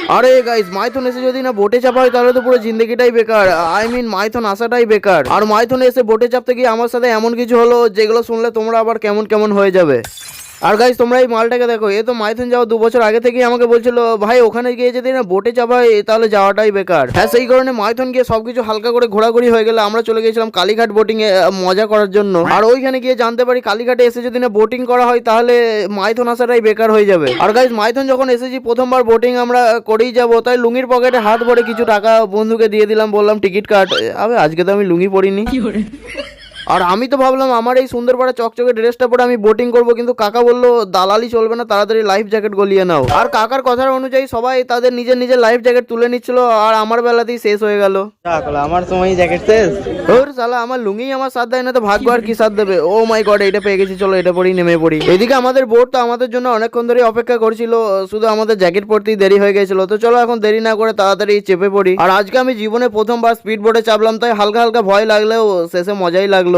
আরে গাইস, মাইথন এসে যদি না বোটে চাপা হয় তাহলে তো পুরো জিন্দগিটাই বেকার। আই মিন মাইথন আসাটাই বেকার। আর মাইথনে এসে বোটে চাপতে গিয়ে আমার সাথে এমন কিছু হলো যেগুলো শুনলে তোমরা আবার কেমন কেমন হয়ে যাবে। আর গাইস, তোমরা এই মালটাকে দেখো, এ তো মাইথন যাওয়া 2 বছর আগে থেকেই আমাকে বলছিল ভাই ওখানে গিয়ে যদি না বোটে চাপা হয় তাহলে যাওয়াটাই বেকার। হ্যাঁ, সেই কারণে মাইথন গিয়ে সবকিছু হালকা করে ঘোরাঘুরি হয়ে গেলে আমরা চলে গেছিলাম কালীঘাট বোটিং এ মজা করার জন্য। আর ওইখানে গিয়ে জানতে পারি কালীঘাটে এসে যদি না বোটিং করা হয় তাহলে মাইথন আসাটাই বেকার হয়ে যাবে। আর গাইস, মাইথন যখন এসেছি প্রথমবার বোটিং আমরা করেই যাবো, তাই লুঙ্গির পকেটে হাত ভরে কিছু টাকা বন্ধুকে দিয়ে দিলাম, বললাম টিকিট কাট। আবে আজকে তো আমি লুঙ্গি পরিনি। আর আমি তো ভাবলাম আমার এই সুন্দরপাড়া চকচকে ড্রেসটা পরে আমি বোটিং করব, কিন্তু কাকা বললো দালালি চলবে না, তাড়াতাড়ি লাইফ জ্যাকেট গলিয়ে নাও। আর কাকার কথার অনুযায়ী সবাই তাদের নিজের নিজের লাইফ জ্যাকেট তুলে নিচ্ছিল, আর আমার বেলাতেই শেষ হয়ে গেল। আমার সময় জ্যাকেট শেষ। ওর সালা, আমার লুঙ্গি আমার সাথ দেয় না তো ভাগ্য আর কি সাথ দেবে। ও মাই গড, এটা পেয়ে গেছি, চলো এটা পরেই নেমে পড়ি। এদিকে আমাদের বোট তো আমাদের জন্য অনেকক্ষণ ধরে অপেক্ষা করছিল, শুধু আমাদের জ্যাকেট পরতেই দেরি হয়ে গেছিল। তো চলো এখন দেরি না করে তাড়াতাড়ি চেপে পড়ি। আর আজকে আমি জীবনে প্রথমবার স্পিড বোটে চাপলাম, তাই হালকা হালকা ভয় লাগলেও শেষে মজাই লাগলো।